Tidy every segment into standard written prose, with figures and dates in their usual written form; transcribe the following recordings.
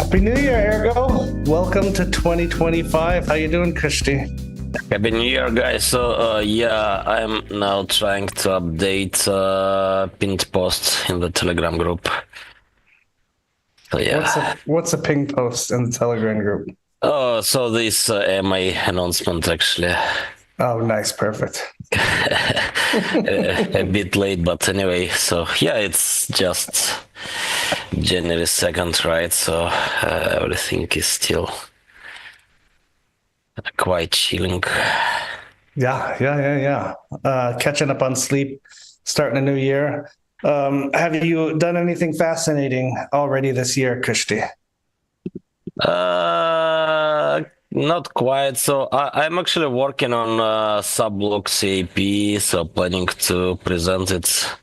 Happy New Year, Ergo. Welcome to 2025. How you doing, Christy? Happy New Year, guys. So, yeah, I'm now trying to update pinned post in the Telegram group. So, yeah. What's a ping post in the Telegram group? Oh, so this MA announcement, actually. Oh, nice. Perfect. A bit late, but anyway. So, yeah, it's just January 2nd, right? So, everything is still quite chilling. Yeah. Catching up on sleep, starting a new year. Have you done anything fascinating already this year, Christy? Not quite. So I'm actually working on Subblock C, so planning to present it.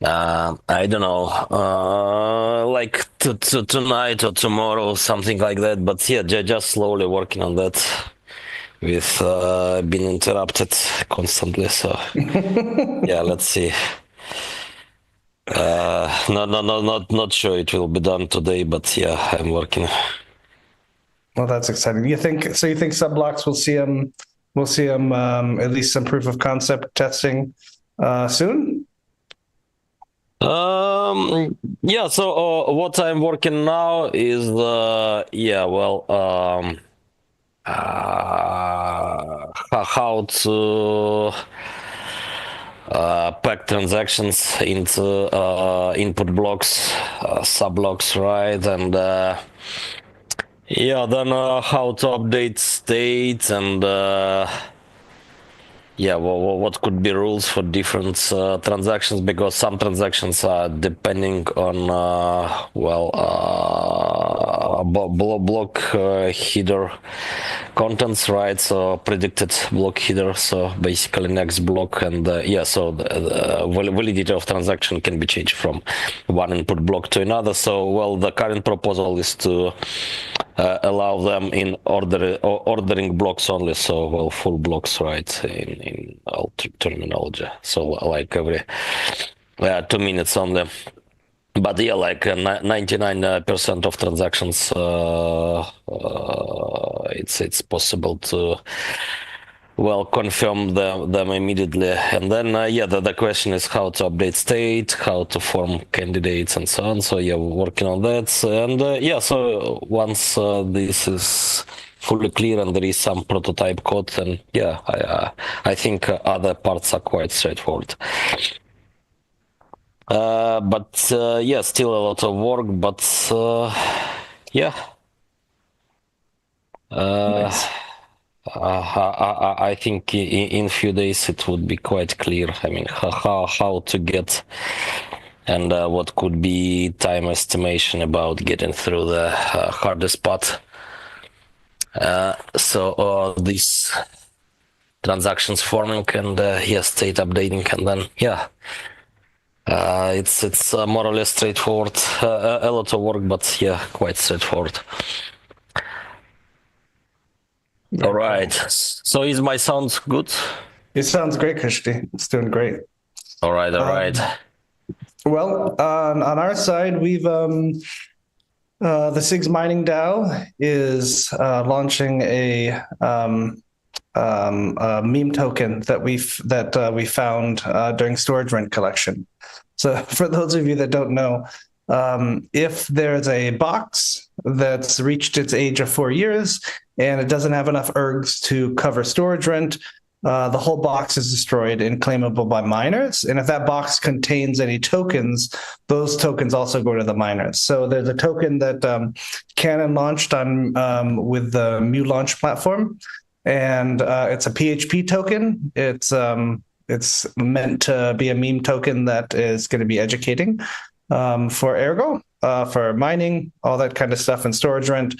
I don't know, like tonight or tomorrow, something like that. But yeah, just slowly working on that. With being interrupted constantly. So yeah, let's see. Not sure it will be done today, but yeah, I'm working. Well, that's exciting. You think Subblocks will see at least some proof of concept testing soon? Yeah. So what I'm working now is how to pack transactions into input blocks, subblocks, right? And yeah, then how to update state and what could be rules for different transactions, because some transactions are depending on block header contents, right? So predicted block header, so basically next block, and so the validity of transaction can be changed from one input block to another. So the current proposal is to allow them in ordering blocks only, so full blocks, right, in all terminology, so like every 2 minutes only. But yeah, like 99% of transactions, it's possible to confirm them immediately. And then the question is how to update state, how to form candidates, and so on. So yeah, we're working on that. And so once this is fully clear and there is some prototype code, then yeah, I think other parts are quite straightforward. But still a lot of work, but yeah. Nice. I think in a few days it would be quite clear. I mean, how to get and what could be time estimation about getting through the hardest part. So these transactions forming and state updating, and then it's more or less straightforward. A lot of work, but yeah, quite straightforward. Yeah, all right. Cool. So is my sound good? It sounds great, Christy. It's doing great. All right. Well, on our side, we've the Sig Mining Dow is launching a meme token that we found during storage rent collection. So for those of you that don't know, if there's a box that's reached its age of 4 years and it doesn't have enough ergs to cover storage rent, the whole box is destroyed and claimable by miners. And if that box contains any tokens, those tokens also go to the miners. So there's a token that Canon launched on with the Mu launch platform, and it's a PHP token. It's meant to be a meme token that is going to be educating for Ergo, for mining, all that kind of stuff, and storage rent.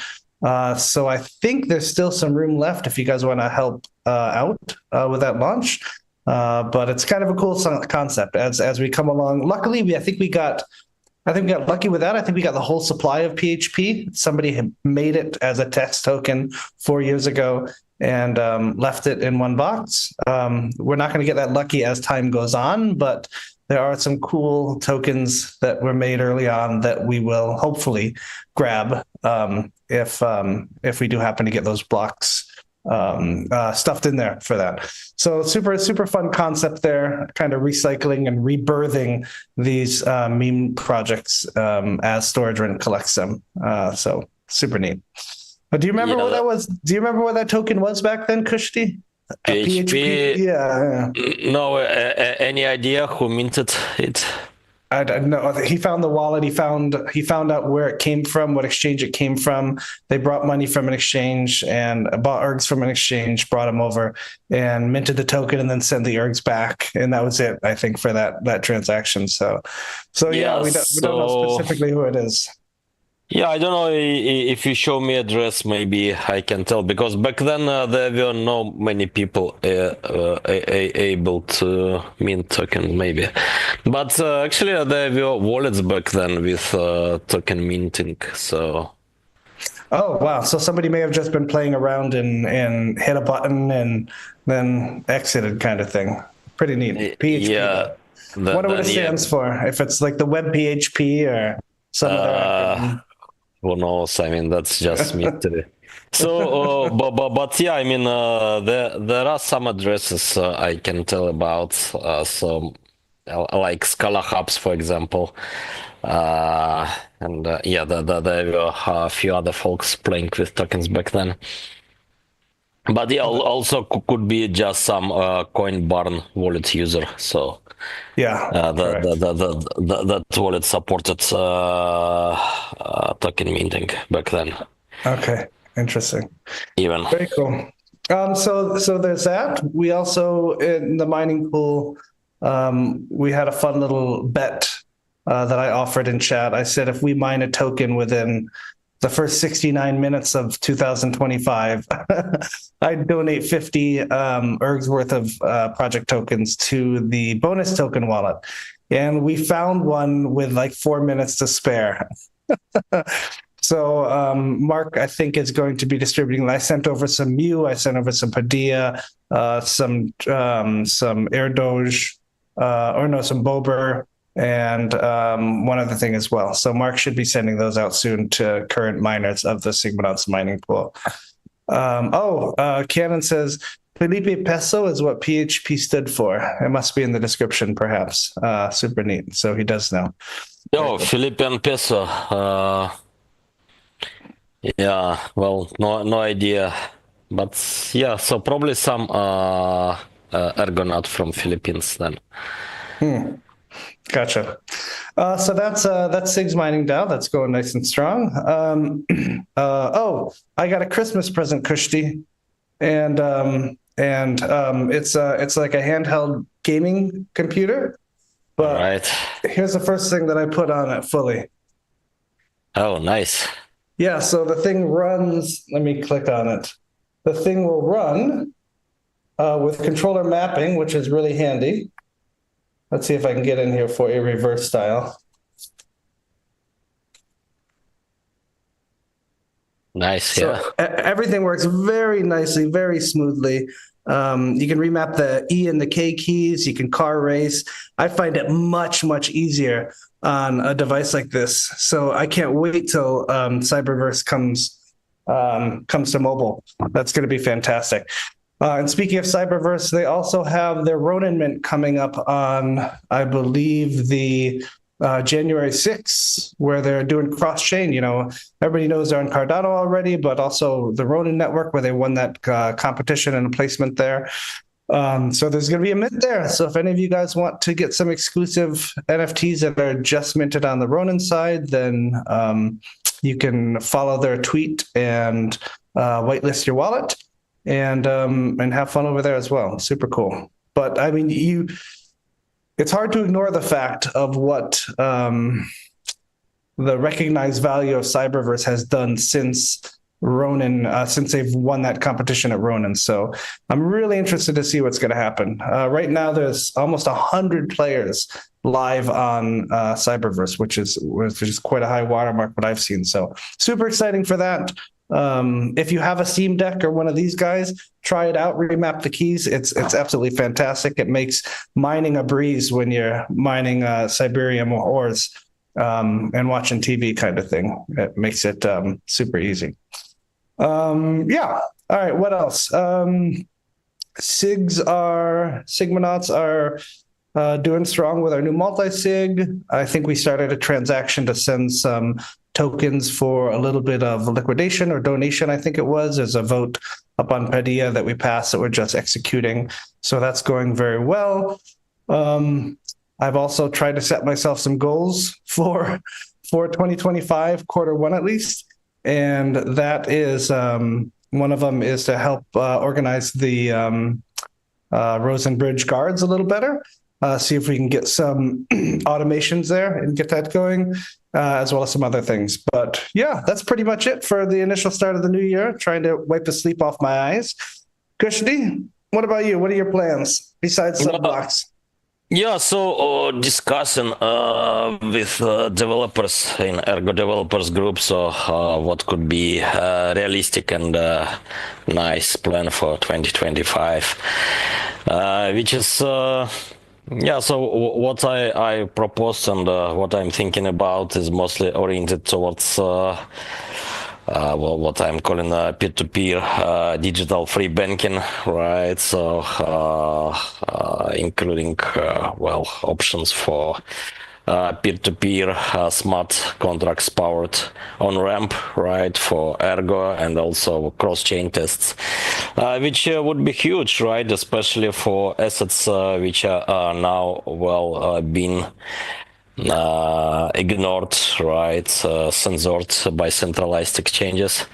So I think there's still some room left if you guys want to help out with that launch. But it's kind of a cool concept as we come along. Luckily, I think we got lucky with that. I think we got the whole supply of PHP. Somebody had made it as a test token 4 years ago and left it in one box. We're not going to get that lucky as time goes on, but there are some cool tokens that were made early on that we will hopefully grab if we do happen to get those blocks stuffed in there for that. So super fun concept there, kind of recycling and rebirthing these meme projects as Storage Rent collects them. So super neat. But do you remember what that was? Do you remember what that token was back then, Kushti? PHP? Yeah. No, any idea who minted it? I don't know. He found the wallet. He found out where it came from, what exchange it came from. They brought money from an exchange and bought ergs from an exchange, brought them over and minted the token and then sent the ergs back. And that was it, I think, for that transaction. So yeah, we don't know specifically who it is. Yeah, I don't know if you show me address, maybe I can tell, because back then there were not many people able to mint token, maybe. But actually there were wallets back then with token minting, so... Oh, wow. So somebody may have just been playing around and hit a button and then exited kind of thing. Pretty neat. PHP. Yeah. Wonder what it stands for. If it's like the web PHP or some other... Who knows? I mean, that's just mystery. So, but yeah, I mean, there are some addresses I can tell about. So, like Scala Hubs, for example, and yeah, there were a few other folks playing with tokens back then. But yeah, also could be just some Coinbarn wallet user. So yeah, that wallet supported token minting back then. Okay, interesting. Even very cool. So there's that. We also in the mining pool, we had a fun little bet that I offered in chat. I said if we mine a token within the first 69 minutes of 2025, I'd donate 50 ergs worth of project tokens to the bonus token wallet. And we found one with like 4 minutes to spare. So Mark, I think, is going to be distributing. I sent over some Mew, I sent over some Padilla, some Air Doge, some Bober, and one other thing as well. So Mark should be sending those out soon to current miners of the Sigmanauts mining pool. Cannon says Felipe Peso is what PHP stood for. It must be in the description, perhaps. Super neat. So he does know. Oh, Philippine Peso. Yeah, well, no idea. But yeah, so probably some Ergonaut from Philippines then. Gotcha. So that's Sig Mining Dow. That's going nice and strong. I got a Christmas present, Kushti, and it's like a handheld gaming computer. But right. Here's the first thing that I put on it fully. Oh, nice. Yeah. So the thing runs. Let me click on it. The thing will run with controller mapping, which is really handy. Let's see if I can get in here for a reverse style. Nice, so everything works very nicely, very smoothly. You can remap the E and the K keys. You can car race. I find it much easier on a device like this. So I can't wait till Cyberverse comes to mobile. That's going to be fantastic. And speaking of Cyberverse, they also have their Ronin Mint coming up on, I believe, the January 6th, where they're doing cross-chain. You know, everybody knows they're on Cardano already, but also the Ronin network, where they won that competition and a placement there. So there's going to be a mint there. So if any of you guys want to get some exclusive NFTs that are just minted on the Ronin side, then you can follow their tweet and whitelist your wallet. And have fun over there as well. Super cool. But I mean, it's hard to ignore the fact of what the recognized value of Cyberverse has done since Ronin, since they've won that competition at Ronin. So I'm really interested to see what's going to happen. Right now, there's almost 100 players live on Cyberverse, which is quite a high watermark what I've seen. So super exciting for that. If you have a Steam Deck or one of these guys, try it out. Remap the keys. It's absolutely fantastic. It makes mining a breeze when you're mining Siberian ores and watching TV kind of thing. It makes it super easy. Yeah. All right. What else? Sigmanauts are doing strong with our new multisig. I think we started a transaction to send some tokens for a little bit of liquidation or donation, I think it was. There's a vote up on Padilla that we passed that we're just executing. So that's going very well. I've also tried to set myself some goals for 2025, Q1 at least. And that is one of them is to help organize the Rosen Bridge guards a little better. See if we can get some automations there and get that going, as well as some other things. But yeah, that's pretty much it for the initial start of the new year, trying to wipe the sleep off my eyes. Kushdi, what about you? What are your plans besides Subblock? Yeah, so discussing with developers in Ergo developers group, so what could be realistic and nice plan for 2025, which is yeah. So what I propose and what I'm thinking about is mostly oriented towards well, what I'm calling peer-to-peer digital free banking, right? So including well, options for peer-to-peer smart contracts powered on ramp, right, for Ergo, and also cross-chain tests, which would be huge, right, especially for assets which are now well being ignored, right, censored by centralized exchanges,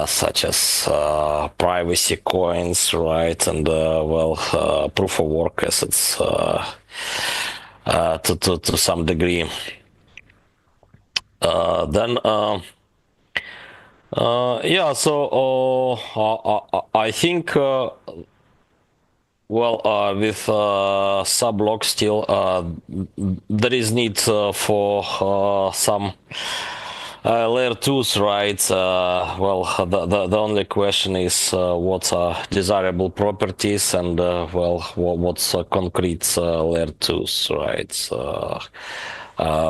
such as privacy coins, right, and well, proof of work assets to some degree. Then yeah, so I think well, with Subblock still, there is need for some layer 2s, right? Well, the only question is what are desirable properties and, well, what's concrete layer 2s, right?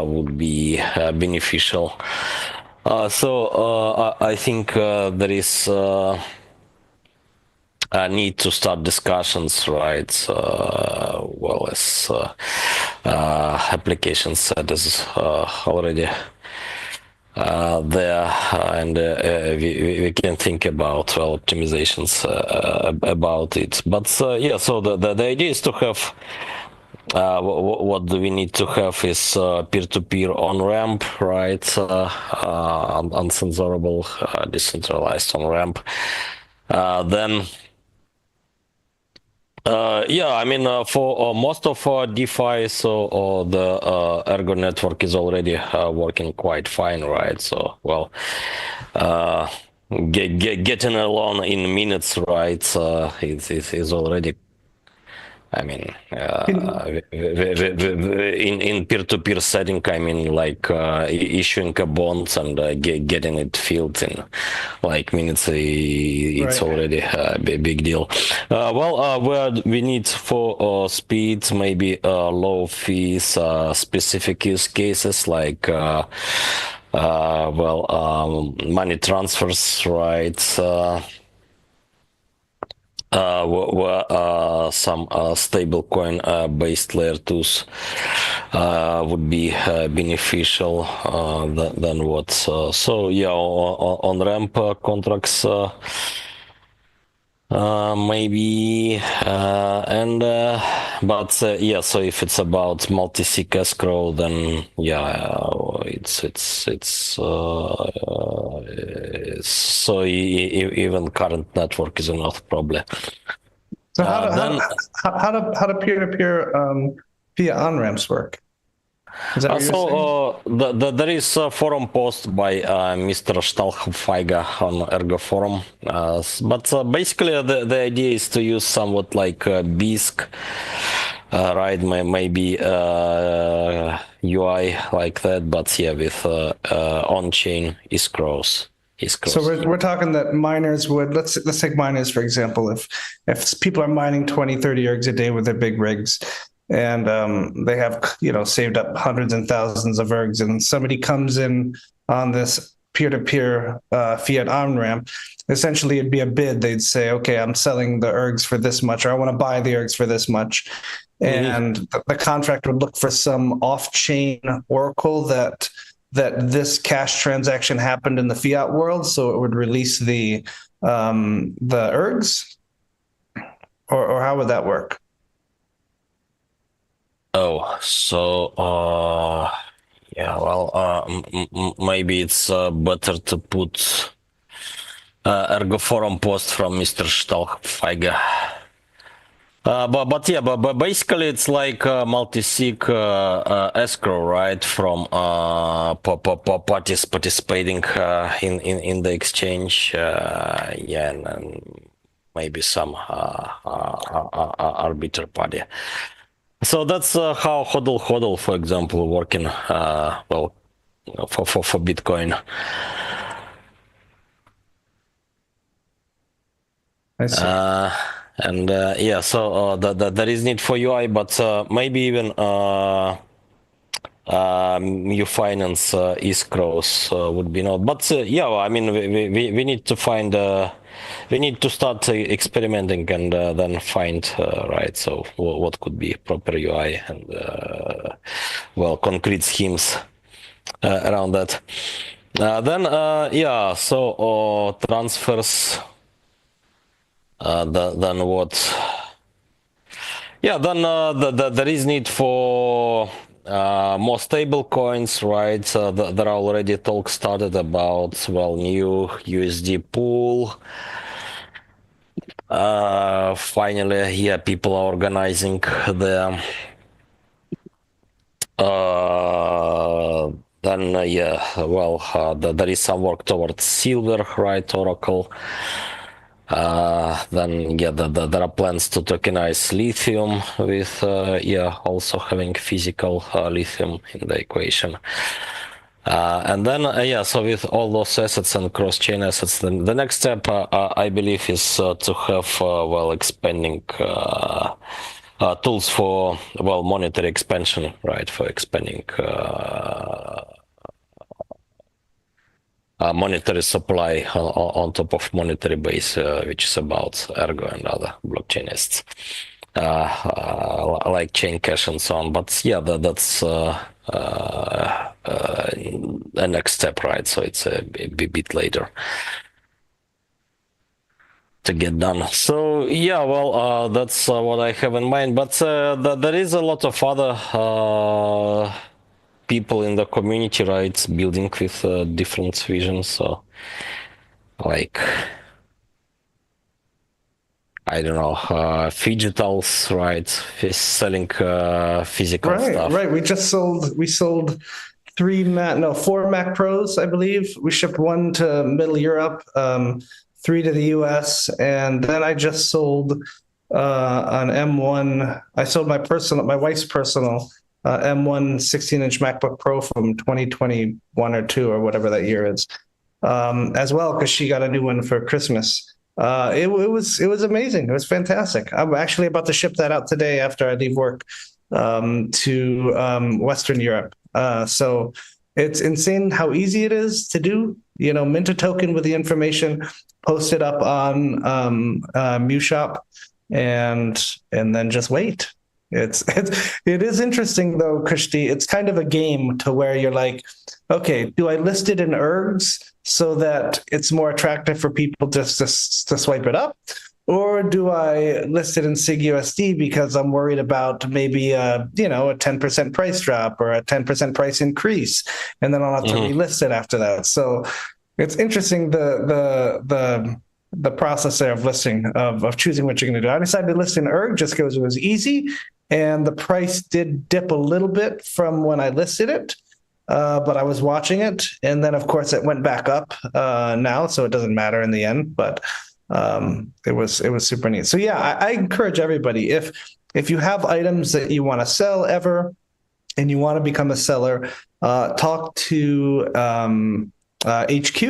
Would be beneficial. So I think there is need to start discussions, right? Well, as application set is already there, and we can think about, well, optimizations about it. But yeah, so the idea is to have what do we need to have is peer-to-peer on-ramp, right? Uncensorable, decentralized on-ramp. Then yeah, I mean, for most of DeFi, so the Ergo network is already working quite fine, right? So, well, getting along in minutes, right, is already, I mean, in peer-to-peer setting, I mean, like issuing a bond and getting it filled in like minutes, it's right. Already a big deal. Well, where we need for speed, maybe low fees, specific use cases like well, money transfers, right? Where some stablecoin based layer 2s would be beneficial than what. So yeah, on ramp contracts maybe and but yeah, so if it's about multisig escrow, then yeah, it's so even current network is enough probably. So how do peer-to-peer via on-ramps work? Is that so there is a forum post by Mr. Stahlhofeiger on Ergo forum, but basically the idea is to use somewhat like BISC, right? Maybe UI like that, but yeah, with on-chain escrows. escrows. So we're talking that miners would, let's take miners, for example, if people are mining 20, 30 ergs a day with their big rigs, and they have, saved up hundreds and thousands of ergs, and somebody comes in on this peer-to-peer fiat on-ramp, essentially it'd be a bid. They'd say, okay, I'm selling the ergs for this much, or I want to buy the ergs for this much. And the contract would look for some off-chain oracle that this cash transaction happened in the fiat world, so it would release the ergs, or how would that work? Oh, so yeah, well, maybe it's better to put Ergo forum post from Mr. Stahlfeige. But yeah, but basically it's like multi-sig escrow, right? From parties participating in the exchange, yeah, and maybe some arbiter party. So that's how HODL, for example, working well for Bitcoin. I see. And yeah, so there is need for UI, but maybe even you finance escrows would be not. But yeah, well, I mean, we need to find, we need to start experimenting and then find, right, so what could be proper UI and, well, concrete schemes around that. Then, yeah, so transfers. Then what? Yeah, then there is need for more stable coins, right? There are already talks started about, well, new USD pool. Finally, yeah, people are organizing the. Then yeah, well, there is some work towards silver, right? Oracle. Then yeah, there are plans to tokenize lithium with yeah, also having physical lithium in the equation. And then yeah, so with all those assets and cross-chain assets, then the next step I believe is to have well, expanding tools for, well, monetary expansion, right? For expanding monetary supply on top of monetary base, which is about Ergo and other blockchainists, like chain cash and so on. But yeah, that's the next step, right? So it's a bit later to get done. So yeah, well, that's what I have in mind. But there is a lot of other people in the community, right, building with different visions. So, like, I don't know, Fidgetals, right, selling physical stuff. Right. We sold four Mac Pros, I believe. We shipped one to Middle Europe, 3 to the US, and then I just sold an M1. I sold my wife's personal M1 16-inch MacBook Pro from 2021 or 2 or whatever that year is, as well, because she got a new one for Christmas. It was amazing. It was fantastic. I'm actually about to ship that out today after I leave work to Western Europe. So it's insane how easy it is to do. Mint a token with the information, post it up on MuShop, and then just wait. It is interesting though, Krishti. It's kind of a game to where you're like, okay, do I list it in ergs so that it's more attractive for people just to swipe it up? Or do I list it in Sig USD because I'm worried about maybe a 10% price drop or a 10% price increase, and then I'll have to relist it after that. So it's interesting the process there of listing, of choosing what you're going to do. I decided to list in erg just because it was easy, and the price did dip a little bit from when I listed it. But I was watching it, and then of course it went back up now, so it doesn't matter in the end. But it was super neat. So yeah, I encourage everybody, if you have items that you want to sell ever, and you want to become a seller, talk to HQ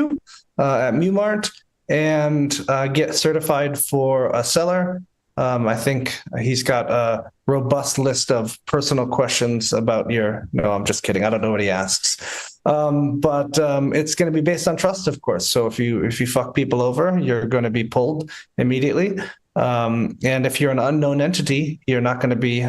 at MuMart and get certified for a seller. I think he's got a robust list of personal questions about your. No, I'm just kidding. I don't know what he asks. But it's going to be based on trust, of course. So if you fuck people over, you're going to be pulled immediately. And if you're an unknown entity, you're not going to be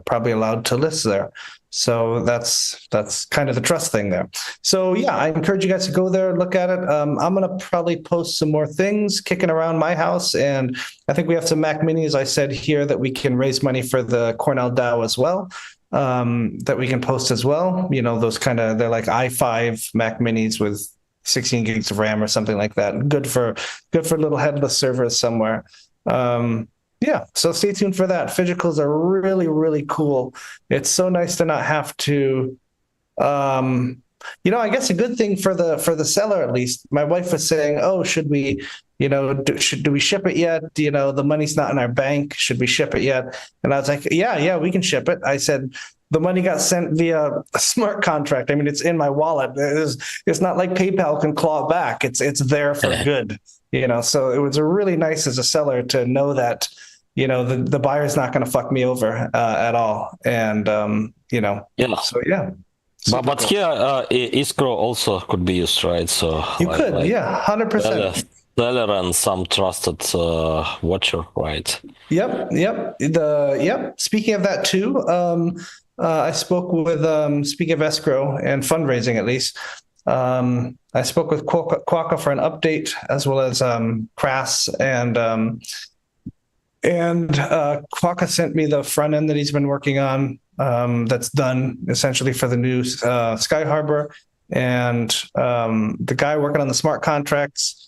probably allowed to list there. So that's kind of the trust thing there. So yeah, I encourage you guys to go there, look at it. I'm going to probably post some more things kicking around my house. And I think we have some Mac Minis, I said here, that we can raise money for the Cornell DAO as well, that we can post as well. You know, those kind of, they're like i5 Mac Minis with 16 gigs of RAM or something like that. Good for little headless servers somewhere. Yeah, so stay tuned for that. Physicals are really, really cool. It's so nice to not have to, I guess a good thing for the seller, at least. My wife was saying, "Oh, should we, do we ship it yet? The money's not in our bank. Should we ship it yet?" And I was like, "Yeah, we can ship it." I said, the money got sent via a smart contract. I mean, it's in my wallet. It's not like PayPal can claw it back. It's there for good. So it was really nice as a seller to know that. The buyer's not going to fuck me over at all. And, Yeah. So yeah. But cool. here, escrow also could be used, right? So You could, yeah, 100%. Seller and some trusted watcher, right? Yep. Speaking of that too, I spoke with, speaking of escrow and fundraising at least, I spoke with Quokka for an update, as well as Crass and Quokka sent me the front end that he's been working on, that's done essentially for the new Sky Harbor. And the guy working on the smart contracts,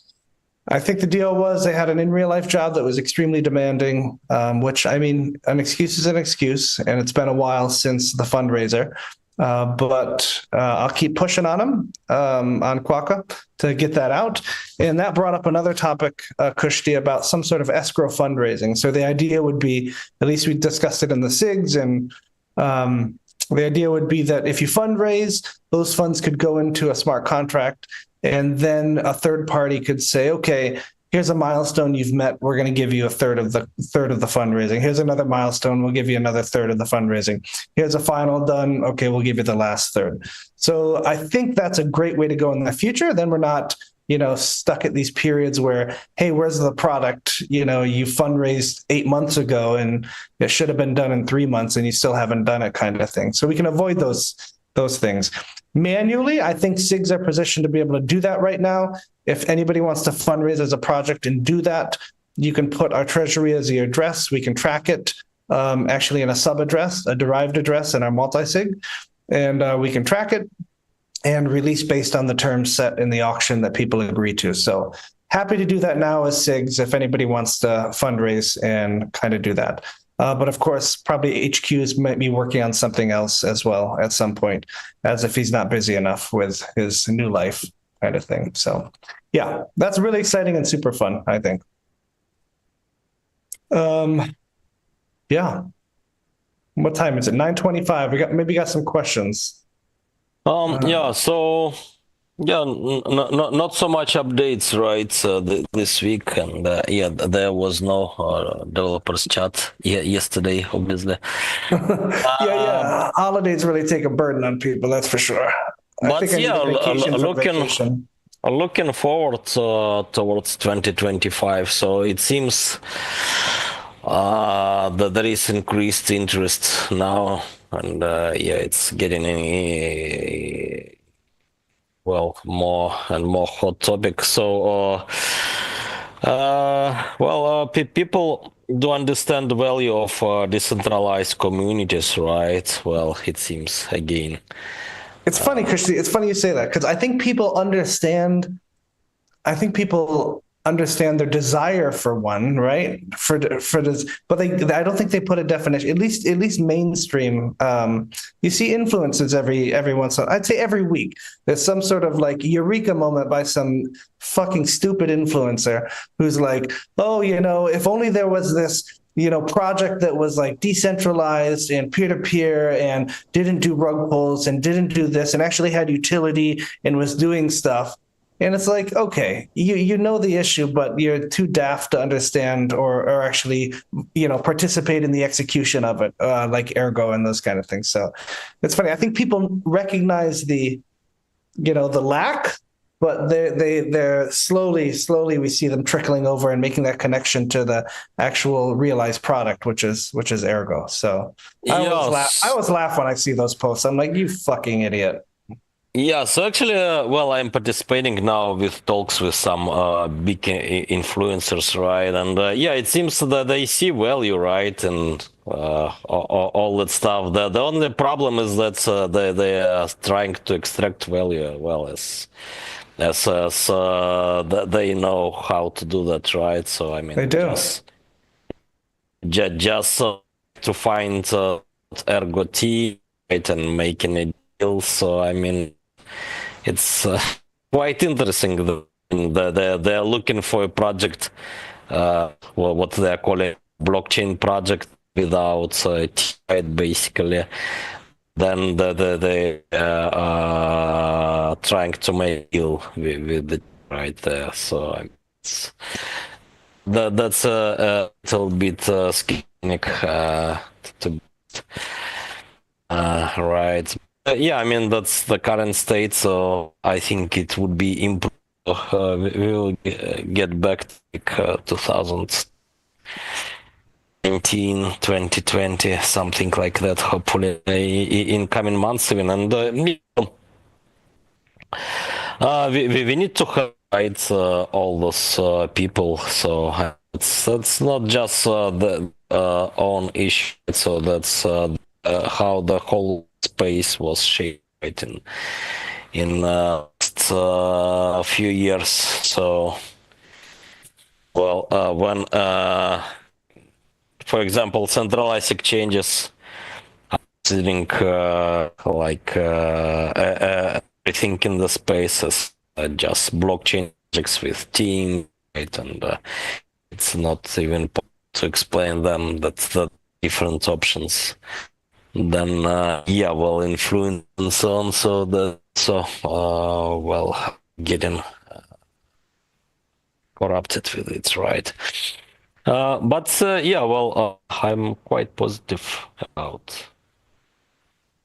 I think the deal was they had an in real life job that was extremely demanding, which, I mean, an excuse is an excuse, and it's been a while since the fundraiser. But I'll keep pushing on him, on Quokka, to get that out. And that brought up another topic, Kushti, about some sort of escrow fundraising. So the idea would be, at least we discussed it in the SIGs, and the idea would be that if you fundraise, those funds could go into a smart contract, and then a third party could say, okay, here's a milestone you've met. We're going to give you a third of the fundraising. Here's another milestone. We'll give you another third of the fundraising. Here's a final done. Okay, we'll give you the last third. So I think that's a great way to go in the future. Then we're not, stuck at these periods where, hey, where's the product? You fundraised 8 months ago and it should have been done in 3 months and you still haven't done it, kind of thing. So we can avoid those things. Manually, I think SIGs are positioned to be able to do that right now. If anybody wants to fundraise as a project and do that, you can put our Treasury as your address. We can track it actually in a sub address, a derived address in our multisig, and we can track it and release based on the terms set in the auction that people agree to. So happy to do that now as SIGs if anybody wants to fundraise and kind of do that. But of course, probably HQs might be working on something else as well at some point, as if he's not busy enough with his new life, kind of thing. So yeah, that's really exciting and super fun, I think. Yeah. What time is it? 9:25. We got some questions. Yeah, so not so much updates, right? This week, and there was no developers chat yesterday, obviously. Yeah. Holidays really take a burden on people, that's for sure. But yeah, looking forward towards 2025. So it seems that there is increased interest now, and it's getting more and more hot topic. So people do understand the value of decentralized communities, right? Well, it seems again. It's funny, Christy. It's funny you say that, because I think people understand their desire for one, right? For this, but I don't think they put a definition. At least mainstream. You see influencers every once in, I'd say every week. There's some sort of like eureka moment by some fucking stupid influencer who's like, oh, if only there was this project that was like decentralized and peer-to-peer and didn't do rug pulls and didn't do this and actually had utility and was doing stuff. And it's like, okay, you know the issue, but you're too daft to understand or actually, participate in the execution of it, like Ergo and those kind of things. So it's funny. I think people recognize the lack, but they're slowly we see them trickling over and making that connection to the actual realized product, which is Ergo. So I always laugh when I see those posts. I'm like, you fucking idiot. Yeah, so actually, well, I'm participating now with talks with some big influencers, right? And yeah, it seems that they see value, right? And all that stuff. The only problem is that they are trying to extract value, well, as they know how to do that, right? So I mean, They do. just to find Ergo T, right, and making a deal. So I mean, it's quite interesting. They're looking for a project, what they're calling blockchain project without TI, basically. Then they trying to make a deal with the right there. So that's a little bit schizophrenic to right. Yeah, I mean, that's the current state, so I think it would be improved. We will get back to like, 2019, 2020, something like that, hopefully in coming months even. And we need to highlight all those people, so it's not just the own issue, so that's how the whole space was shaped in a few years. So, well, when for example, centralized exchanges sitting like everything in the space is just blockchain projects with team, right? And it's not even possible to explain them. That's the different options. Then yeah, well, influence and so on. Well, getting corrupted with it, right? But yeah, well, I'm quite positive about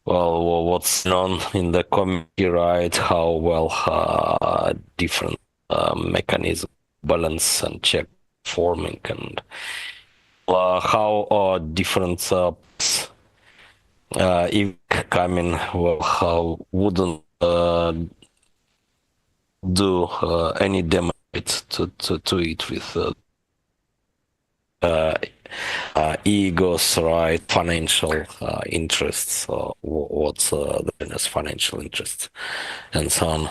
what's on in the community, right? How well different mechanism balance and check forming, and how different if coming, well, how wouldn't do any damage to it with egos, right? Financial interests, what's the business financial interests, and so on.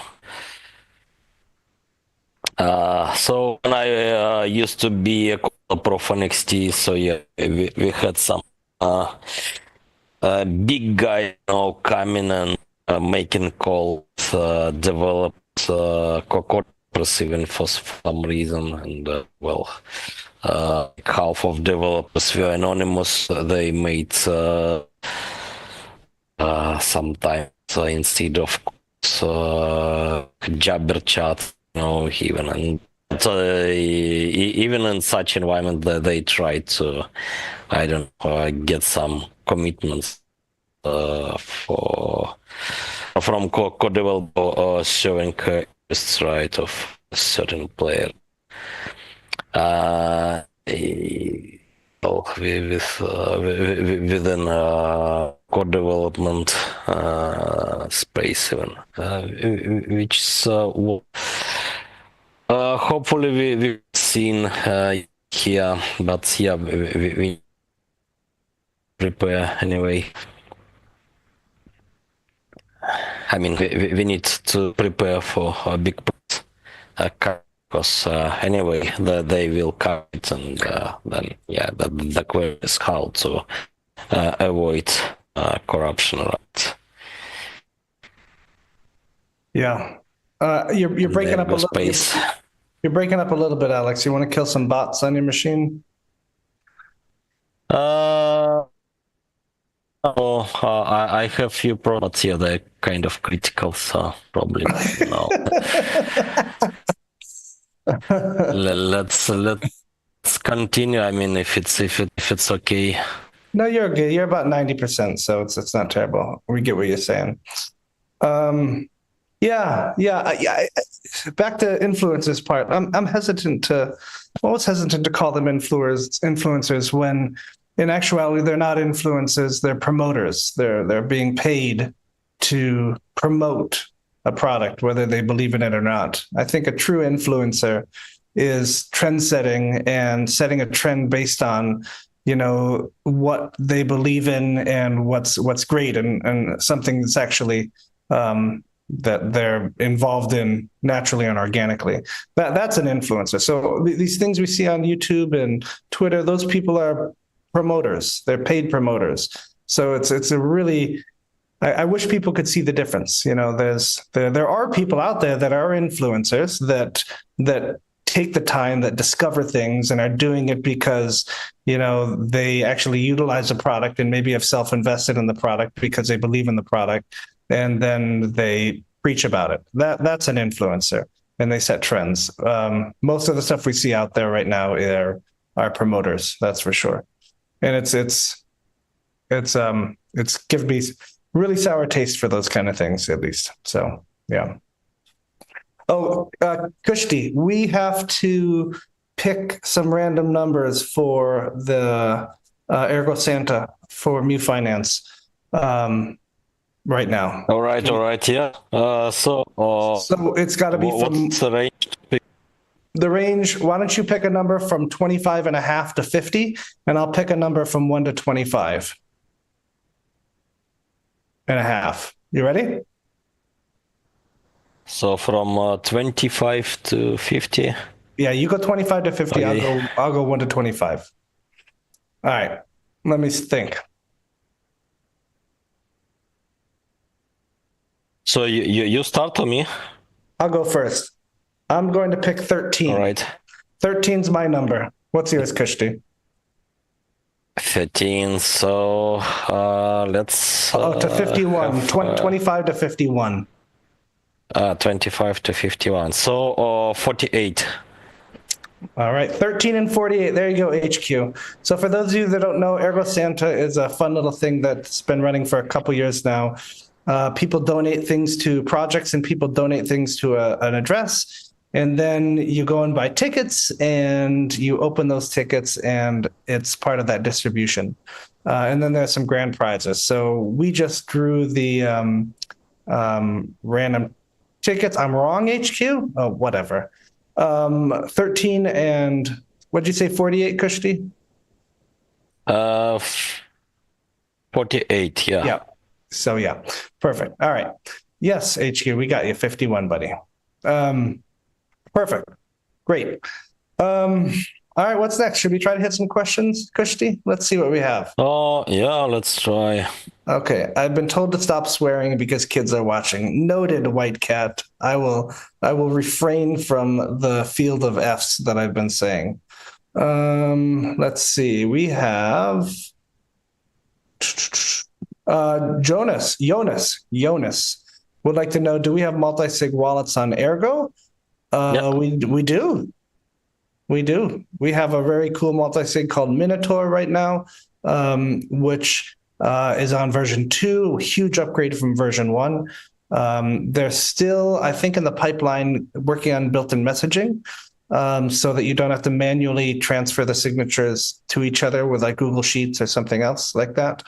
So when I used to be a prof NXT, so yeah, we had some big guy coming and making calls, developed co-developers even for some reason, and well, half of developers were anonymous. They made sometimes instead of jabber chat, even, and even in such environment that they try to, I don't know, get some commitments from co-developer showing interests, right, of a certain player. Within co-development space even, which is hopefully we've seen here, but yeah, we prepare anyway. I mean, we need to prepare for a big because anyway, they will cut it, and then yeah, the question is how to avoid corruption, right? Yeah, you're breaking up a little. You're breaking up a little bit, Alex. You want to kill some bots on your machine? Uh, I have few products here. They're kind of critical, so probably no. Let's continue. I mean, if it's okay. No, you're good. You're about 90%, so it's not terrible. We get what you're saying. Yeah. Back to influencers part. I'm hesitant to, almost hesitant to call them influencers when, in actuality, they're not influencers. They're promoters. They're being paid to promote a product, whether they believe in it or not. I think a true influencer is trend setting and setting a trend based on, you know, what they believe in and what's great and something that's actually that they're involved in naturally and organically. That's an influencer. So these things we see on YouTube and Twitter, those people are promoters. They're paid promoters. So it's a really, I wish people could see the difference. You know, there are people out there that are influencers that take the time, that discover things and are doing it because, you know, they actually utilize a product and maybe have self-invested in the product because they believe in the product, and then they preach about it. That's an influencer, and they set trends. Most of the stuff we see out there right now are promoters, that's for sure. And it's given me really sour taste for those kind of things, at least. So yeah. Oh, Kushti, we have to pick some random numbers for the Ergo Santa for Mu Finance right now. All right, yeah. So it's got to be from what's the range? the range. Why don't you pick a number from 25.5 to 50, and I'll pick a number from 1 to 25.5. You ready? So from 25 to 50. Yeah, you go 25 to 50. Okay. I'll go 1 to 25. All right. Let me think. So you start for me. I'll go first. I'm going to pick 13. All right. 13's my number. What's yours, Kushti? 13. So let's. To 51. Have, 25 to 51. 25 to 51. So 48. All right, 13 and 48. There you go, HQ. So for those of you that don't know, Ergo Santa is a fun little thing that's been running for a couple years now. People donate things to projects and people donate things to an address. And then you go and buy tickets and you open those tickets and it's part of that distribution. And then there's some grand prizes. So we just drew the random tickets. I'm wrong, HQ? Oh, whatever. 13 and what'd you say, 48, Kushti? 48, yeah. Yeah. So yeah, perfect. All right. Yes, HQ, we got you 51, buddy. Perfect. Great. All right, what's next? Should we try to hit some questions, Kushti? Let's see what we have. Oh, yeah, let's try. Okay, I've been told to stop swearing because kids are watching. Noted, White Cat. I will refrain from the field of Fs that I've been saying. Let's see. We have Jonas would like to know, do we have multi-sig wallets on Ergo? Yep. We do. We do. We have a very cool multi-sig called Minotaur right now, which is on version 2, huge upgrade from version 1. They're still, I think, in the pipeline working on built-in messaging, so that you don't have to manually transfer the signatures to each other with like Google Sheets or something else like that,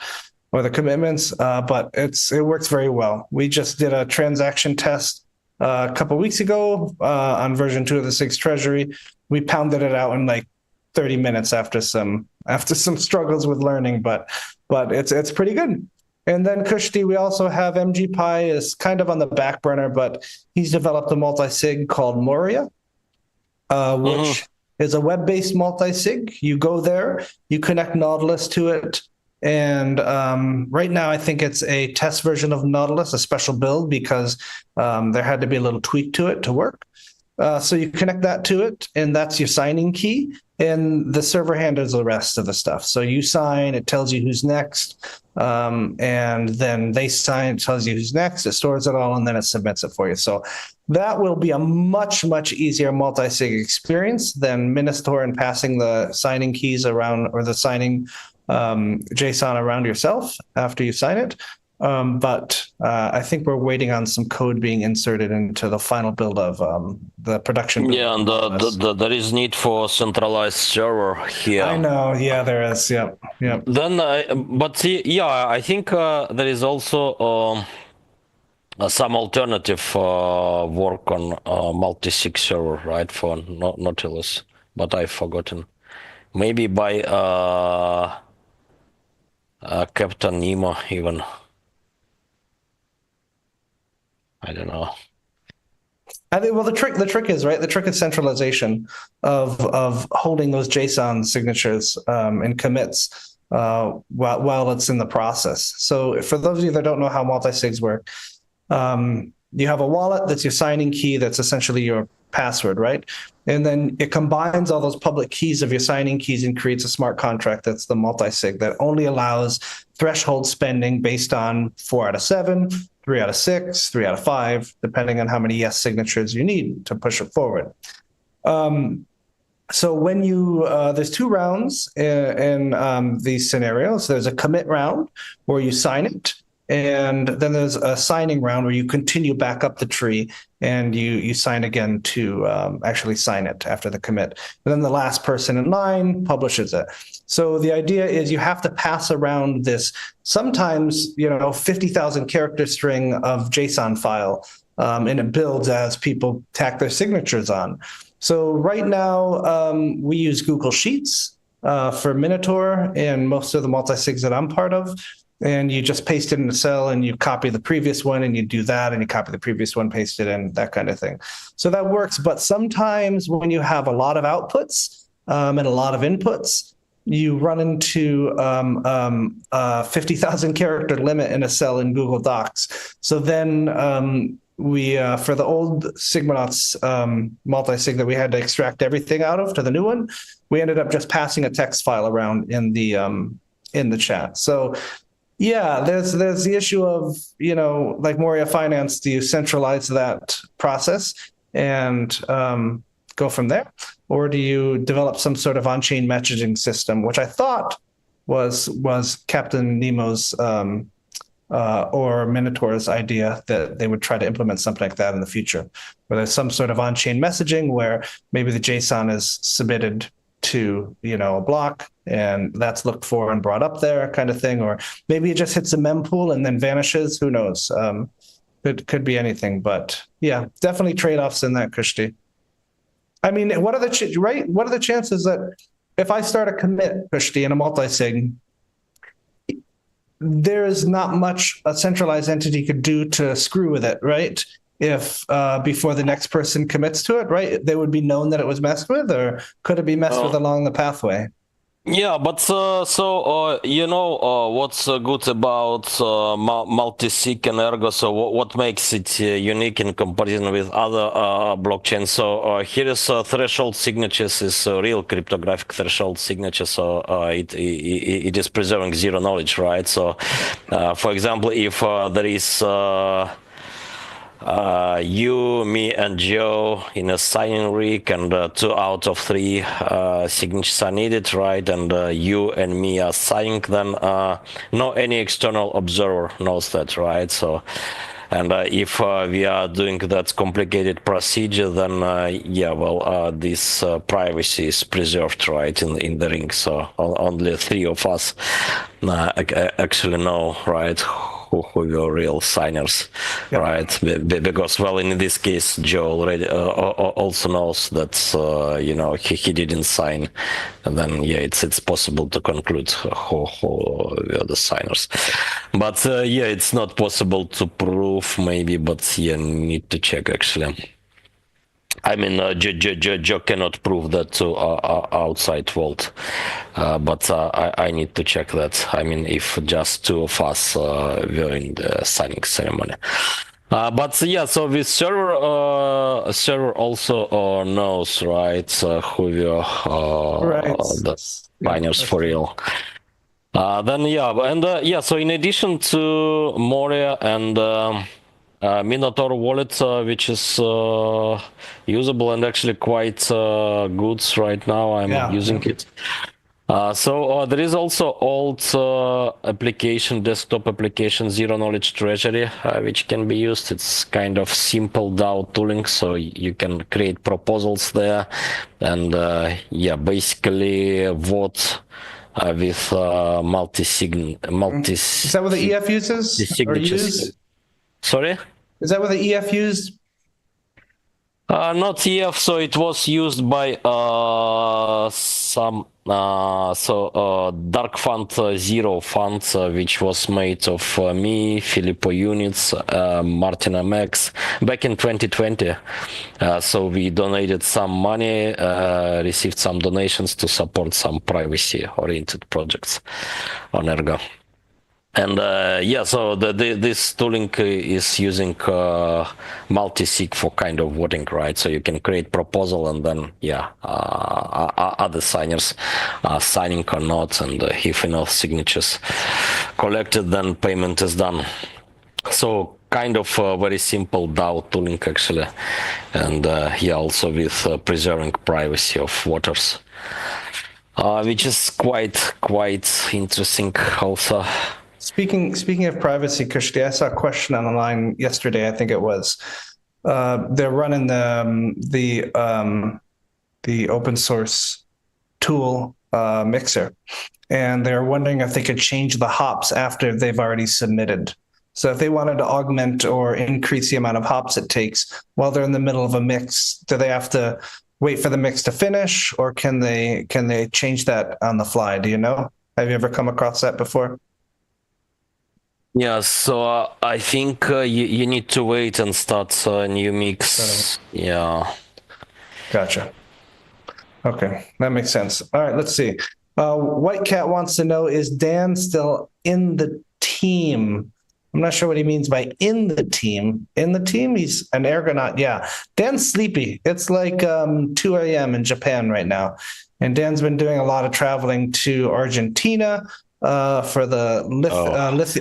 or the commitments. But it works very well. We just did a transaction test a couple weeks ago on version 2 of the Sig's Treasury. We pounded it out in like 30 minutes after some struggles with learning, but it's pretty good. And then Kushti, we also have MG Pi is kind of on the back burner, but he's developed a multi-sig called Moria, which is a web-based multi-sig. You go there, you connect Nautilus to it, and right now I think it's a test version of Nautilus, a special build, because there had to be a little tweak to it to work. So you connect that to it, and that's your signing key. And the server handles the rest of the stuff. So you sign, it tells you who's next, and then they sign, it tells you who's next, it stores it all, and then it submits it for you. So that will be a much, much easier multi-sig experience than Ministor and passing the signing keys around, or the signing JSON around yourself after you sign it. But I think we're waiting on some code being inserted into the final build of the production build. Yeah, and there is need for centralized server here. I know, yeah, there is, yep. Then, but yeah, I think there is also some alternative work on multisig server, right, for Nautilus, but I've forgotten. Maybe by Captain Nemo even. I don't know. I think, well, the trick is, right, the trick is centralization of holding those JSON signatures and commits while it's in the process. So for those of you that don't know how multisigs work, you have a wallet that's your signing key, that's essentially your password, right? And then it combines all those public keys of your signing keys and creates a smart contract that's the multisig that only allows threshold spending based on 4 out of 7, 3 out of 6, 3 out of 5, depending on how many yes signatures you need to push it forward. So when you, there's 2 rounds in these scenarios. There's a commit round where you sign it, and then there's a signing round where you continue back up the tree and you sign again to actually sign it after the commit. And then the last person in line publishes it. So the idea is you have to pass around this sometimes, 50,000 character string of JSON file, and it builds as people tack their signatures on. So right now we use Google Sheets for Minotaur and most of the multisigs that I'm part of. And you just paste it in a cell and you copy the previous one and you do that and you copy the previous one, paste it in, that kind of thing. So that works. But sometimes when you have a lot of outputs and a lot of inputs, you run into 50,000 character limit in a cell in Google Docs. So then we, for the old Sigmanauts multisig that we had to extract everything out of to the new one, we ended up just passing a text file around in the chat. So yeah, there's the issue of, like Moria Finance, do you centralize that process and go from there? Or do you develop some sort of on-chain messaging system, which I thought was Captain Nemo's or Minotaur's idea, that they would try to implement something like that in the future, where there's some sort of on-chain messaging where maybe the JSON is submitted to a block and that's looked for and brought up there, kind of thing, or maybe it just hits a mempool and then vanishes. Who knows? Could be anything, but yeah, definitely trade-offs in that, Kushti. I mean, what are the chances that if I start a commit, Kushti, in a multisig, there is not much a centralized entity could do to screw with it, right? If before the next person commits to it, right, they would be known that it was messed with, or could it be messed with along the pathway? Yeah, but what's good about Multisig and Ergo? So what makes it unique in comparison with other blockchains? So here is threshold signatures is real cryptographic threshold signature. So it is preserving zero knowledge, right? So for example, if there is you, me, and Joe in a signing rig, and 2 out of 3 signatures are needed, right? And you and me are signing, then no any external observer knows that, right? So, and if we are doing that complicated procedure, then this privacy is preserved, right, in the ring. So only 3 of us actually know, right, who were real signers, right? Because, well, in this case, Joe already also knows that he didn't sign, and then it's possible to conclude who were the signers. But it's not possible to prove, maybe, but need to check actually. I mean, Joe cannot prove that to outside world, but I need to check that. I mean, if just 2 of us were in the signing ceremony. But yeah, so with server also knows, right, who were Right. the Yeah, miners that's for true. real. Then yeah, and yeah, so in addition to Moria and Minotaur wallet, which is usable and actually quite good right now, I'm using it. So there is also old application, desktop application, zero knowledge treasury, which can be used. It's kind of simple DAO tooling, so you can create proposals there, and yeah, basically vote with Is that what the EF uses or signatures. use? Sorry. Is that what the EF used? Not EF, so it was used by some Dark Fund Zero Fund, which was made of me, Filippo Units, Martin MX back in 2020. So we donated some money, received some donations to support some privacy-oriented projects on Ergo. And yeah, so this tooling is using multisig for kind of voting, right? So you can create proposal and then, yeah, other signers are signing or not, and if enough signatures collected, then payment is done. So kind of very simple DAO tooling actually, and yeah, also with preserving privacy of voters, which is quite interesting also. Speaking of privacy, Kushti, I saw a question on the line yesterday. I think it was. They're running the open source tool mixer, and they're wondering if they could change the hops after they've already submitted. So if they wanted to augment or increase the amount of hops it takes while they're in the middle of a mix, do they have to wait for the mix to finish, or can they change that on the fly? Do you know? Have you ever come across that before? Yeah, so I think you need to wait and start a new mix. Yeah. Gotcha. Okay, that makes sense. All right, let's see. White Cat wants to know, is Dan still in the team? I'm not sure what he means by in the team. In the team, he's an Ergonaut. Yeah, Dan's sleepy. It's like 2 a.m. in Japan right now. And Dan's been doing a lot of traveling to Argentina for the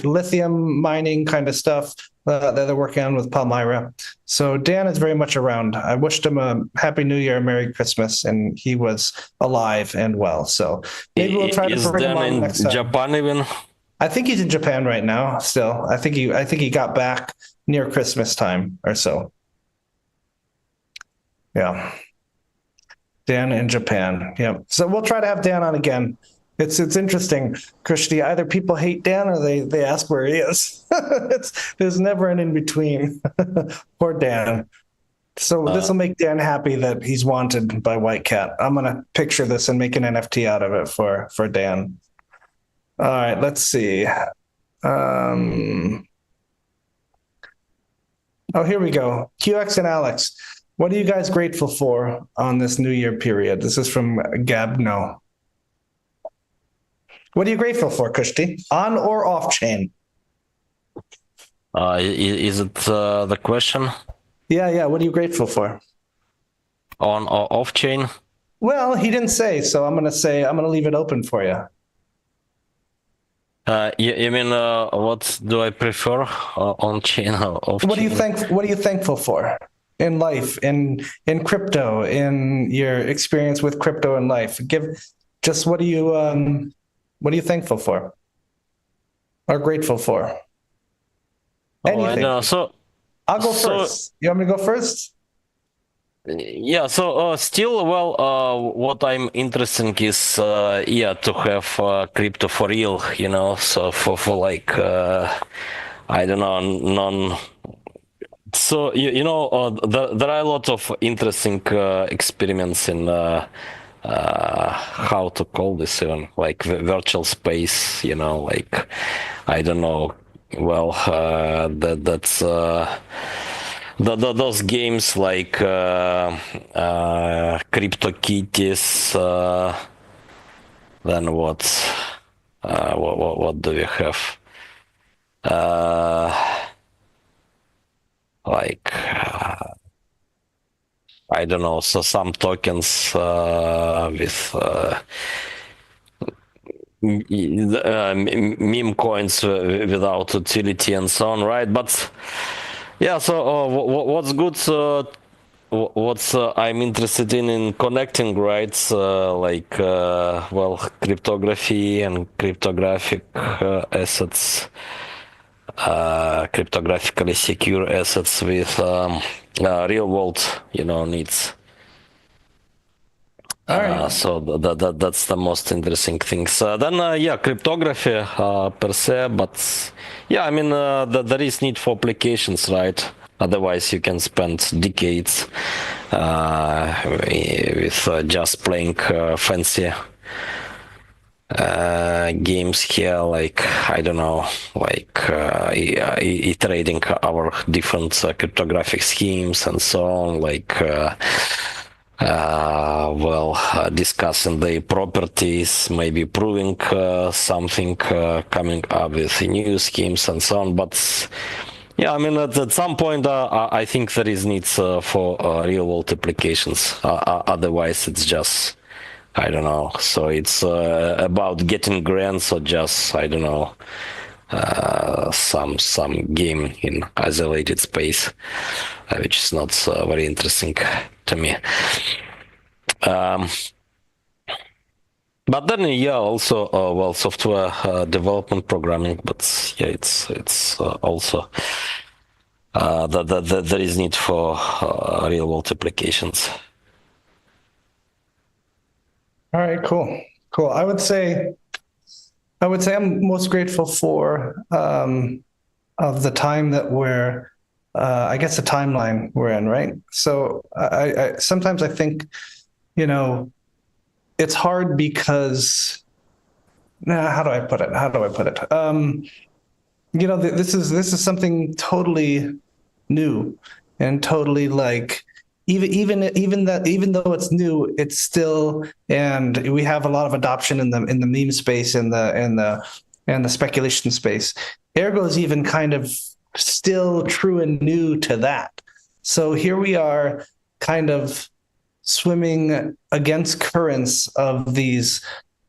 lithium mining kind of stuff that they're working on with Palmyra. So Dan is very much around. I wished him a Happy New Year, Merry Christmas, and he was alive and well. So maybe we'll try to bring him on next time. Japan even? I think he's in Japan right now. Still, I think he got back near Christmas time or so. Yeah, Dan in Japan. Yeah, so we'll try to have Dan on again. It's interesting, Krishti. Either people hate Dan or they ask where he is. There's never an in between. Poor Dan. So this will make Dan happy that he's wanted by White Cat. I'm gonna picture this and make an NFT out of it for Dan. All right, let's see. Oh, here we go. QX and Alex, what are you guys grateful for on this New Year period? This is from Gabno. What are you grateful for, Kushti? On or off chain? Is it the question? Yeah. What are you grateful for? On or off chain? Well, he didn't say, so I'm gonna leave it open for you. You mean what do I prefer, on chain or off chain? What are you thankful for in life, in crypto, in your experience with crypto in life? What are you thankful for or grateful for? Anything. I'll go first. You want me to go first? Yeah, so still, well, what I'm interested in is, yeah, to have crypto for real, so for like, I don't know, so, there are a lot of interesting experiments in how to call this even, like virtual space, like, I don't know, well, that's those games like CryptoKitties, then what do we have? like I don't know, so some tokens with meme coins without utility and so on, right? But yeah, so what's good? What's I'm interested in connecting, right? Like well, cryptography and cryptographic assets, cryptographically secure assets with real world, needs. All right. So that's the most interesting things. Then yeah, cryptography per se, but yeah, I mean there is need for applications, right? Otherwise, you can spend decades with just playing fancy games here, like I don't know, like iterating our different cryptographic schemes and so on, like discussing the properties, maybe proving something, coming up with new schemes and so on. But yeah, I mean, at some point, I think there is needs for real-world applications. Otherwise, it's just, I don't know. So it's about getting grants or just, I don't know, some game in isolated space, which is not very interesting to me. But then, yeah, also, well, software development programming, but yeah, it's also there is need for real world applications. All right, cool. Cool. I would say I'm most grateful for of the time that we're I guess the timeline we're in, right? So I sometimes I think, it's hard because how do I put it? This is something totally new and totally like even though it's new, it's still, and we have a lot of adoption in the meme space and the speculation space. Ergo is even kind of still true and new to that. So here we are kind of swimming against currents of these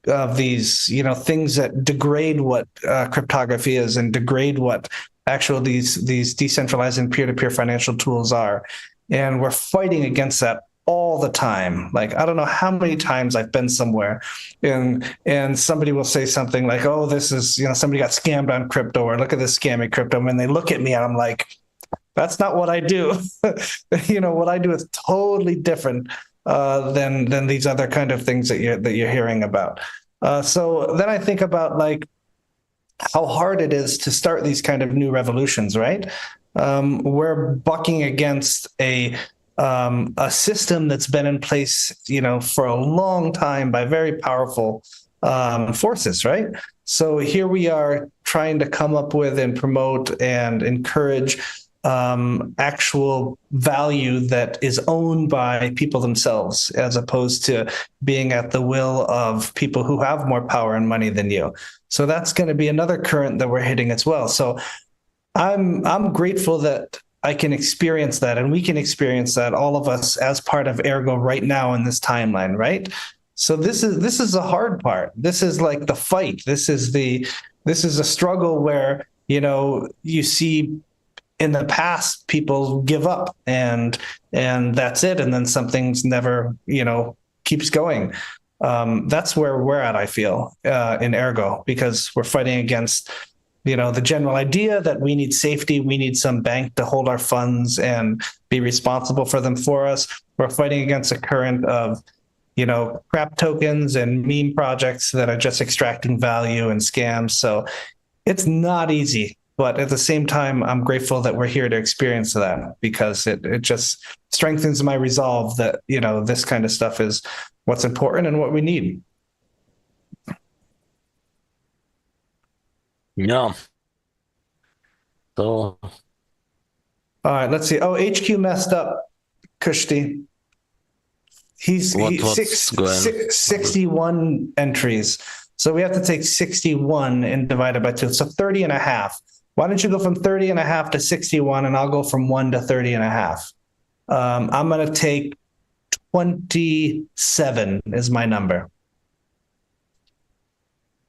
things that degrade what cryptography is and degrade what actual these decentralized and peer-to-peer financial tools are, and we're fighting against that all the time. Like, I don't know how many times I've been somewhere and somebody will say something like, oh, this is, somebody got scammed on crypto, or look at this scam in crypto, and they look at me and I'm like, that's not what I do. What I do is totally different than these other kind of things that you're hearing about. So then I think about like how hard it is to start these kind of new revolutions, right? We're bucking against a system that's been in place, for a long time by very powerful forces, right? So here we are trying to come up with and promote and encourage actual value that is owned by people themselves, as opposed to being at the will of people who have more power and money than you. So that's going to be another current that we're hitting as well. So I'm grateful that I can experience that, and we can experience that, all of us, as part of Ergo right now in this timeline, right? So this is the hard part. This is like the fight. This is a struggle where, you see in the past people give up and that's it, and then something's never, keeps going. That's where we're at, I feel, in Ergo, because we're fighting against the general idea that we need safety, we need some bank to hold our funds and be responsible for them for us. We're fighting against a current of, crap tokens and meme projects that are just extracting value and scams. So it's not easy, but at the same time, I'm grateful that we're here to experience that, because it just strengthens my resolve that, this kind of stuff is what's important and what we need. Yeah. So. All right, let's see. Oh, HQ messed up, Kushti. He's 61 entries. So we have to take 61 and divide it by 2. So 30 and a half. Why don't you go from 30 and a half to 61, and I'll go from 1 to 30 and a half. I'm going to take 27 is my number.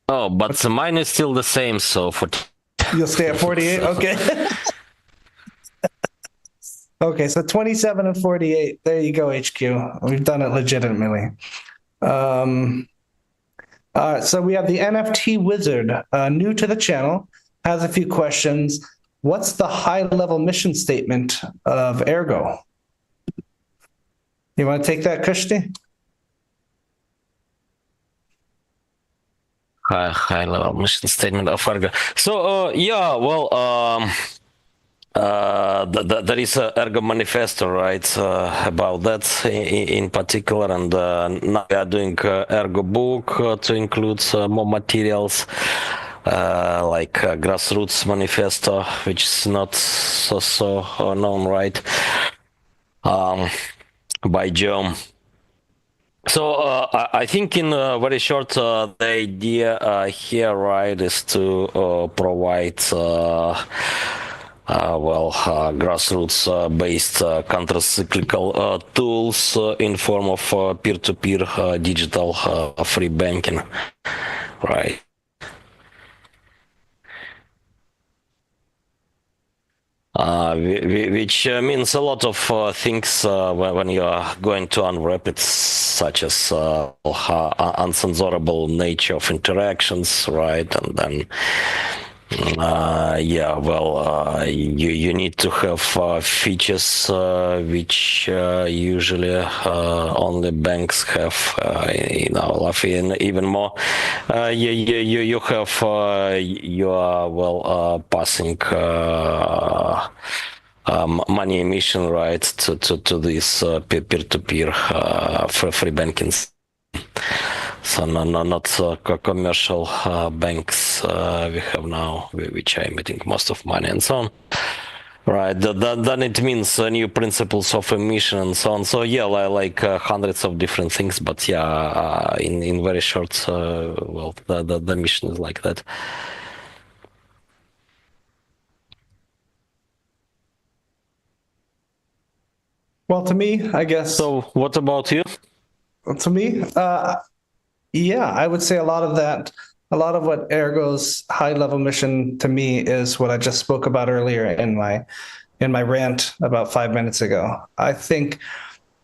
Oh, but mine is still the same, so for... You'll stay at 48? Okay. Okay, so 27 and 48. There you go, HQ. We've done it legitimately. So we have the NFT Wizard, new to the channel, has a few questions. What's the high-level mission statement of Ergo? You want to take that, Kushti? High-level mission statement of Ergo. So, yeah, well, there is a Ergo manifesto, right, about that in particular, and now we are doing Ergo book to include more materials, like grassroots manifesto, which is not so known, right, by Joe. So I think in very short, the idea here, right, is to provide grassroots-based counter-cyclical tools in form of peer-to-peer digital free banking, right? Which means a lot of things when you are going to unwrap it, such as uncensorable nature of interactions, right? And then you need to have features which usually only banks have, even more. You have passing money emission rights to this peer-to-peer free banking. So not commercial banks we have now, which are emitting most of money and so on. Right, then it means new principles of emission and so on. So yeah, like hundreds of different things, but yeah, in very short, the mission is like that. Well, to me, I guess. So what about you? To me, yeah, I would say a lot of what Ergo's high-level mission to me is what I just spoke about earlier in my rant about 5 minutes ago. I think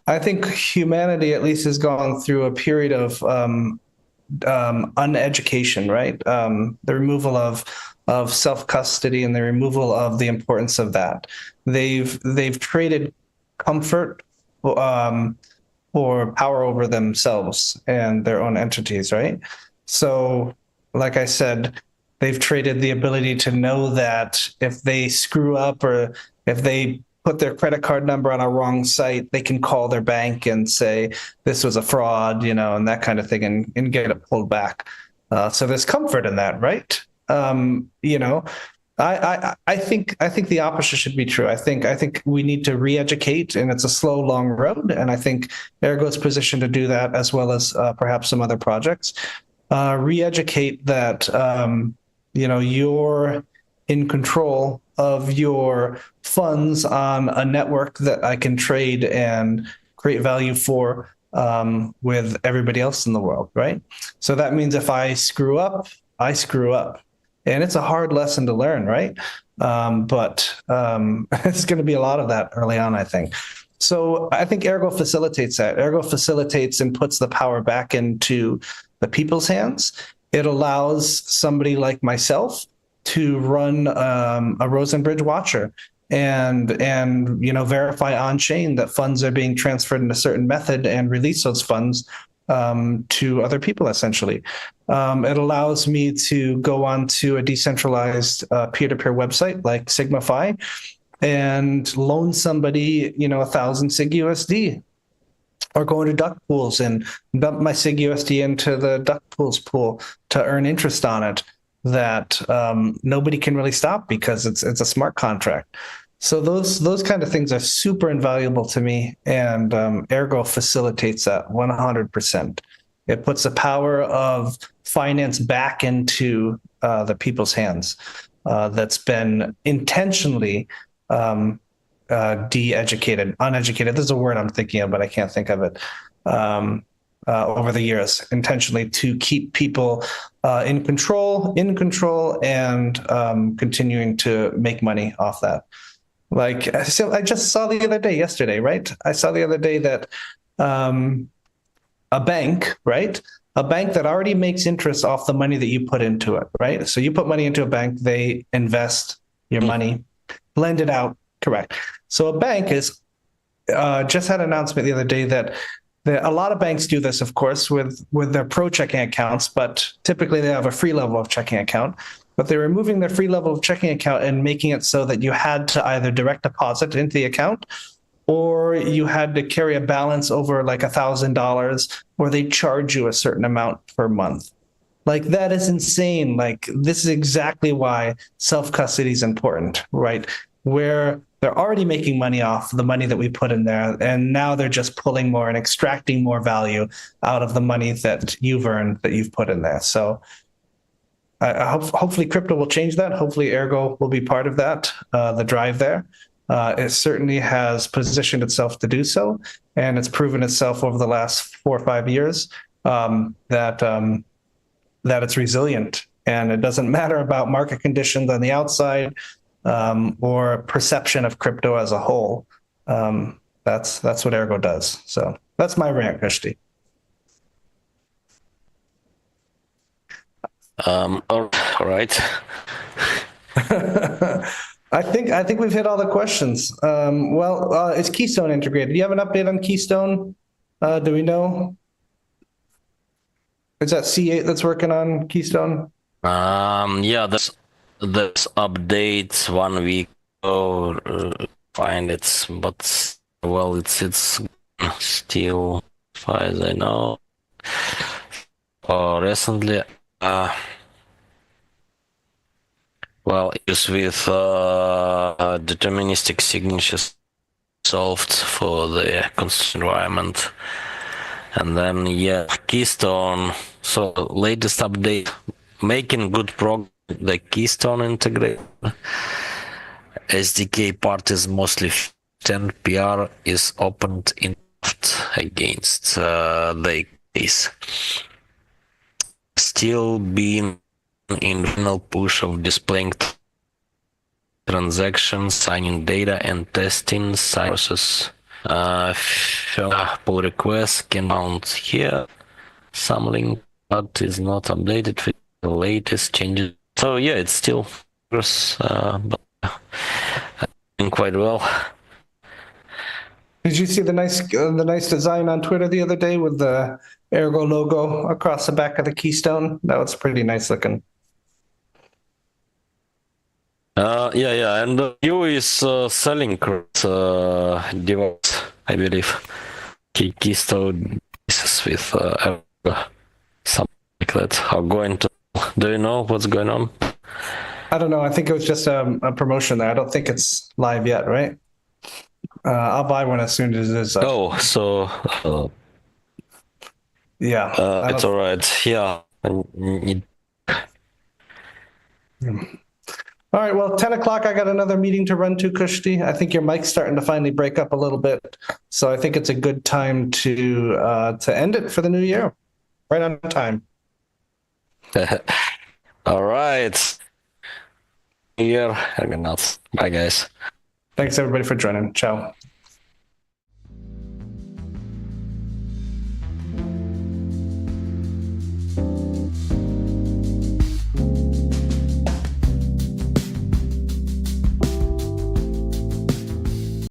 humanity at least has gone through a period of uneducation, right? The removal of self-custody and the removal of the importance of that. They've traded comfort or power over themselves and their own entities, right? So, like I said, they've traded the ability to know that if they screw up or if they put their credit card number on a wrong site, they can call their bank and say, this was a fraud, and that kind of thing, and get it pulled back. So there's comfort in that, right? I think the opposite should be true. I think we need to re-educate, and it's a slow, long road. And I think Ergo's positioned to do that, as well as perhaps some other projects. Re-educate that you're in control of your funds on a network that I can trade and create value for with everybody else in the world, right? So that means if I screw up, I screw up. And it's a hard lesson to learn, right? But it's going to be a lot of that early on, I think. So I think Ergo facilitates that. Ergo facilitates and puts the power back into the people's hands. It allows somebody like myself to run a Rosenbridge watcher and verify on chain that funds are being transferred in a certain method and release those funds to other people, essentially. It allows me to go onto a decentralized peer-to-peer website like SigmaFi and loan somebody, 1,000 Sig USD, or go into duck pools and dump my Sig USD into the duck pools pool to earn interest on it that nobody can really stop because it's a smart contract. So those kind of things are super invaluable to me, and Ergo facilitates that 100%. It puts the power of finance back into the people's hands. that's been intentionally de-educated, uneducated. There's a word I'm thinking of, but I can't think of it. Over the years, intentionally to keep people in control, and continuing to make money off that. Like, so I just saw yesterday, right? I saw the other day that a bank, right? A bank that already makes interest off the money that you put into it, right? So you put money into a bank, they invest your money, lend it out, correct? So a bank is just had an announcement the other day that a lot of banks do this, of course, with their pro checking accounts, but typically they have a free level of checking account. But they're removing their free level of checking account and making it so that you had to either direct deposit into the account, or you had to carry a balance over like $1,000, or they charge you a certain amount per month. Like, that is insane. Like, this is exactly why self-custody is important, right? Where they're already making money off the money that we put in there, and now they're just pulling more and extracting more value out of the money that you've earned, that you've put in there. So hopefully crypto will change that. Hopefully Ergo will be part of that, the drive there. It certainly has positioned itself to do so, and it's proven itself over the last 4 or 5 years that it's resilient, and it doesn't matter about market conditions on the outside or perception of crypto as a whole. That's what Ergo does. So that's my rant, Kishti. All right. I think we've hit all the questions. Is Keystone integrated? Do you have an update on Keystone? Do we know? Is that C8 that's working on Keystone? Yeah, there's updates 1 week ago. Find it, but well, it's still, as far as I know. Recently, well, it's with deterministic signatures solved for the constant environment. And then, yeah, Keystone, so latest update, making good progress. The Keystone integration SDK part is mostly 10 PR is opened in against the case. Still being in final push of displaying transactions, signing data, and testing process. Pull request can mount here. Some link but is not updated with the latest changes. So yeah, it's still progress, but doing quite well. Did you see the nice design on Twitter the other day with the Ergo logo across the back of the Keystone? That was pretty nice looking. Yeah, and you is selling device, I believe. Keystone with something like that. Are going to? Do you know what's going on? I don't know. I think it was just a promotion there. I don't think it's live yet, right? I'll buy one as soon as it is. Oh, so yeah, it's all right. Yeah. All right, well, 10 o'clock, I got another meeting to run to, Kushti. I think your mic's starting to finally break up a little bit. So I think it's a good time to end it for the new year. Right on time. All right. Here, Argonauts. Bye, guys. Thanks, everybody, for joining. Ciao.